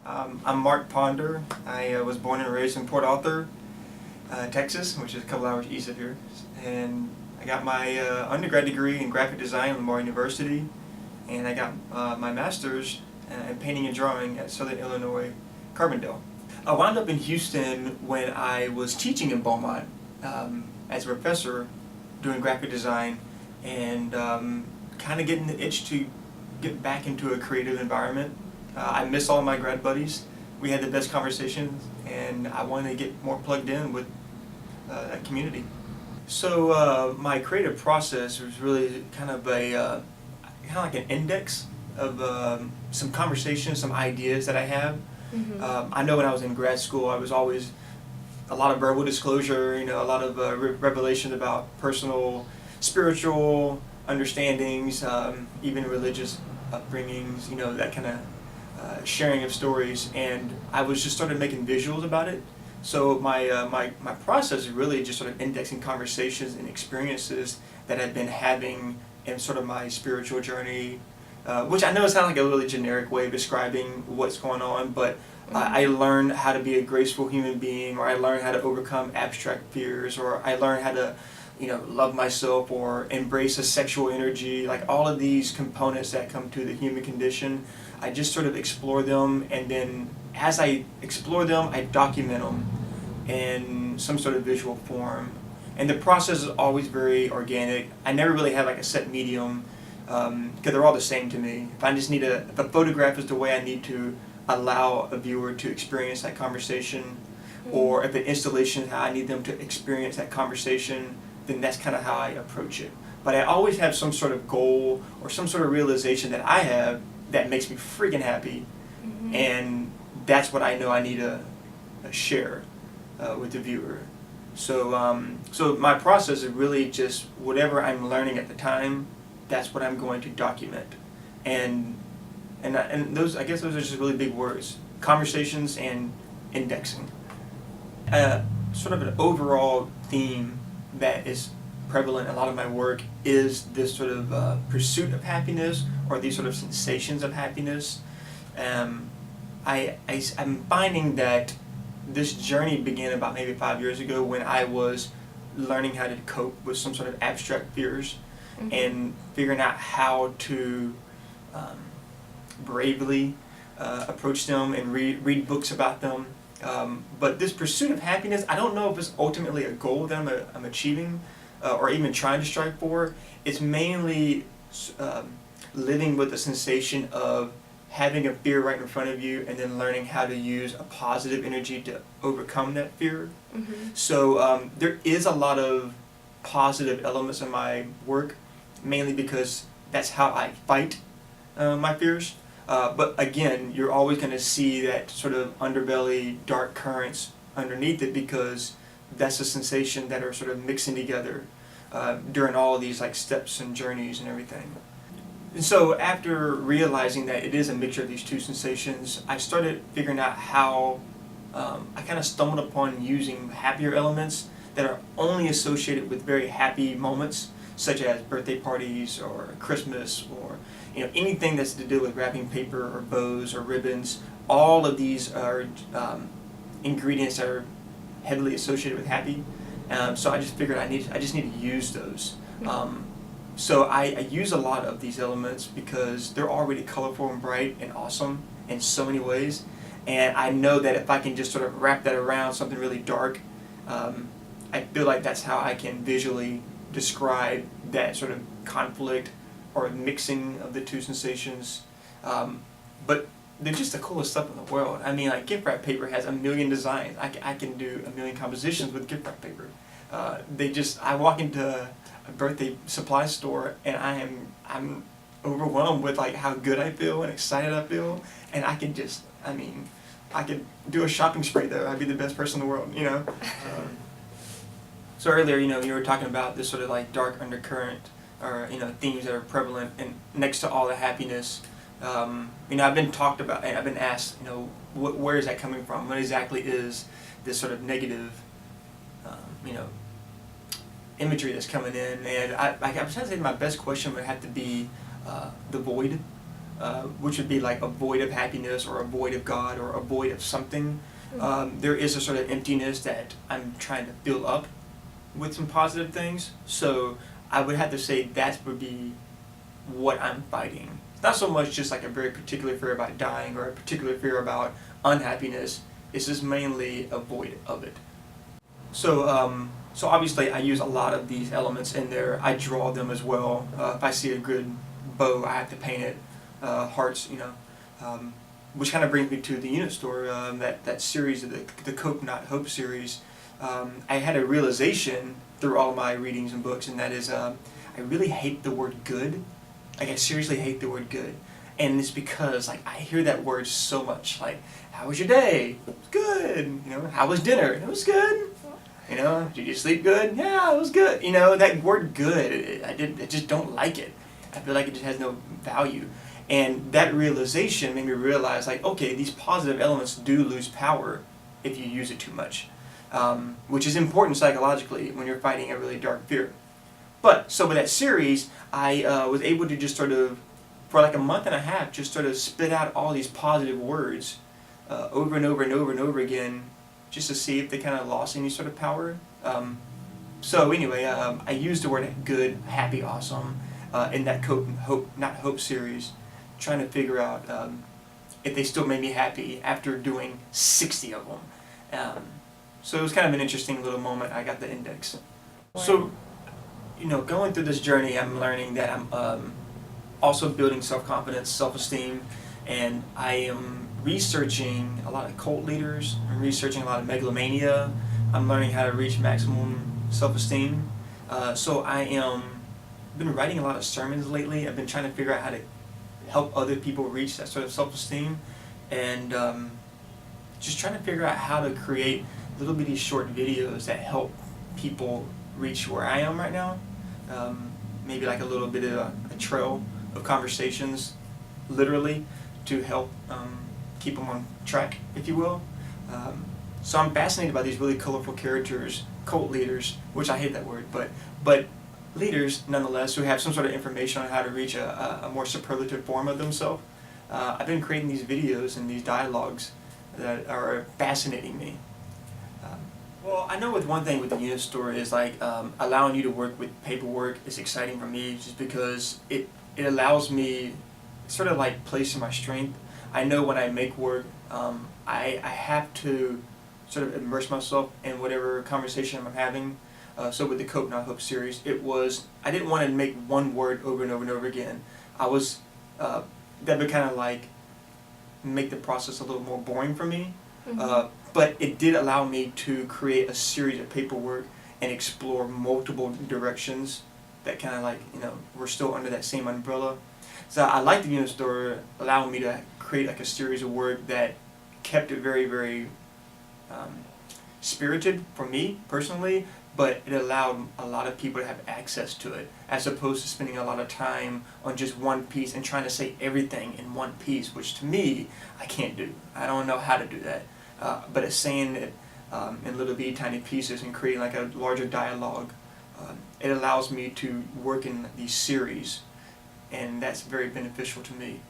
I'm Mark Ponder. I was born and raised in Port Arthur, Texas, which is a couple hours east of here. And I got my undergrad degree in graphic design at Lamar University, and I got my master's in painting and drawing at Southern Illinois, Carbondale. I wound up in Houston when I was teaching in Beaumont as a professor doing graphic design, and kind of getting the itch to get back into a creative environment. I miss all my grad buddies. We had the best conversations, and I wanted to get more plugged in with that community. So my creative process was really kind of like an index of some conversations, some ideas that I have. I know when I was in grad school, I was always a lot of verbal disclosure, a lot of revelations about personal, spiritual understandings, even religious upbringings, that kind of sharing of stories. And I was just started making visuals about it. So my process is really just sort of indexing conversations and experiences that I've been having in sort of my spiritual journey, which I know sounds like a really generic way of describing what's going on, but I learned how to be a graceful human being, or I learned how to overcome abstract fears, or I learned how to love myself or embrace a sexual energy, like all of these components that come to the human condition. I just sort of explore them, and then as I explore them, I document them in some sort of visual form. And the process is always very organic. I never really have like a set medium, because they're all the same to me. If a photograph is the way I need to allow a viewer to experience that conversation, or if an installation is how I need them to experience that conversation, then that's kind of how I approach it. But I always have some sort of goal or some sort of realization that I have that makes me freaking happy, and that's what I know I need to share with the viewer. So my process is really just whatever I'm learning at the time, that's what I'm going to document. And those, I guess those are just really big words: conversations and indexing. Sort of an overall theme that is prevalent in a lot of my work is this sort of pursuit of happiness, or these sort of sensations of happiness. I'm finding that this journey began about maybe 5 years ago when I was learning how to cope with some sort of abstract fears, and figuring out how to bravely approach them and read books about them. But this pursuit of happiness, I don't know if it's ultimately a goal that I'm achieving or even trying to strive for. It's mainly living with the sensation of having a fear right in front of you, and then learning how to use a positive energy to overcome that fear. So there is a lot of positive elements in my work, mainly because that's how I fight my fears. But again, you're always going to see that sort of underbelly, dark currents underneath it, because that's a sensation that are sort of mixing together during all of these like steps and journeys and everything. And so after realizing that it is a mixture of these two sensations, I started figuring out how I kind of stumbled upon using happier elements that are only associated with very happy moments, such as birthday parties or Christmas, or anything that's to do with wrapping paper or bows or ribbons. All of these are ingredients that are heavily associated with happy. So I just figured I just need to use those. So I use a lot of these elements because they're already colorful and bright and awesome in so many ways. And I know that if I can just sort of wrap that around something really dark, I feel like that's how I can visually describe that sort of conflict or mixing of the two sensations. But they're just the coolest stuff in the world. I mean, like gift wrap paper has a million designs. I can do a million compositions with gift wrap paper. I walk into a birthday supply store, and I'm overwhelmed with like how good I feel and excited I feel, and I could do a shopping spree there. I'd be the best person in the world, So earlier, you were talking about this sort of like dark undercurrent, or themes that are prevalent and next to all the happiness. I've been talked about, and I've been asked, where is that coming from? What exactly is this sort of negative, imagery that's coming in? And I was trying to say my best question would have to be the void. which would be like a void of happiness or a void of God or a void of something. There is a sort of emptiness that I'm trying to fill up with some positive things. So I would have to say that would be what I'm fighting. It's not so much just like a very particular fear about dying or a particular fear about unhappiness. It's just mainly a void of it. So obviously I use a lot of these elements in there. I draw them as well. If I see a good bow, I have to paint it. Hearts, which kind of brings me to the unit store, that series, the Cope Not Hope series. I had a realization through all of my readings and books, and that is I really hate the word good. Like, I seriously hate the word good. And it's because like I hear that word so much. Like, how was your day? It was good. How was dinner? It was good. Did you sleep good? Yeah, it was good. That word good, I just don't like it. I feel like it just has no value. And that realization made me realize, like, okay, these positive elements do lose power if you use it too much, which is important psychologically when you're fighting a really dark fear. So with that series, I was able to just sort of, for like a month and a half, just sort of spit out all these positive words over and over and over and over again, just to see if they kind of lost any sort of power. So anyway, I used the word good, happy, awesome in that Cope Not Hope series, trying to figure out if they still made me happy after doing 60 of them. So it was kind of an interesting little moment. I got the index. So, going through this journey, I'm learning that I'm also building self-confidence, self-esteem, and I am researching a lot of cult leaders. I'm researching a lot of megalomania. I'm learning how to reach maximum self-esteem. So I am been writing a lot of sermons lately. I've been trying to figure out how to help other people reach that sort of self-esteem, and just trying to figure out how to create little bitty short videos that help people reach where I am right now. Maybe like a little bit of a trail of conversations, literally, to help keep them on track, if you will. So I'm fascinated by these really colorful characters, cult leaders, which I hate that word, but leaders nonetheless, who have some sort of information on how to reach a more superlative form of themselves. I've been creating these videos and these dialogues that are fascinating me. Well, I know with one thing with the unit store is like allowing you to work with paperwork is exciting for me, just because it allows me sort of like place in my strength. I know when I make work, I have to sort of immerse myself in whatever conversation I'm having. So with the Cope Not Hope series, I didn't want to make one word over and over and over again. That would kind of like make the process a little more boring for me. But it did allow me to create a series of paperwork and explore multiple directions that kind of like, were still under that same umbrella. So I like the unit store allowing me to create like a series of work that kept it very, very spirited for me personally, but it allowed a lot of people to have access to it, as opposed to spending a lot of time on just one piece and trying to say everything in one piece, which to me, I can't do. I don't know how to do that. But it's saying it in little bitty tiny pieces and creating like a larger dialogue. It allows me to work in these series, and that's very beneficial to me.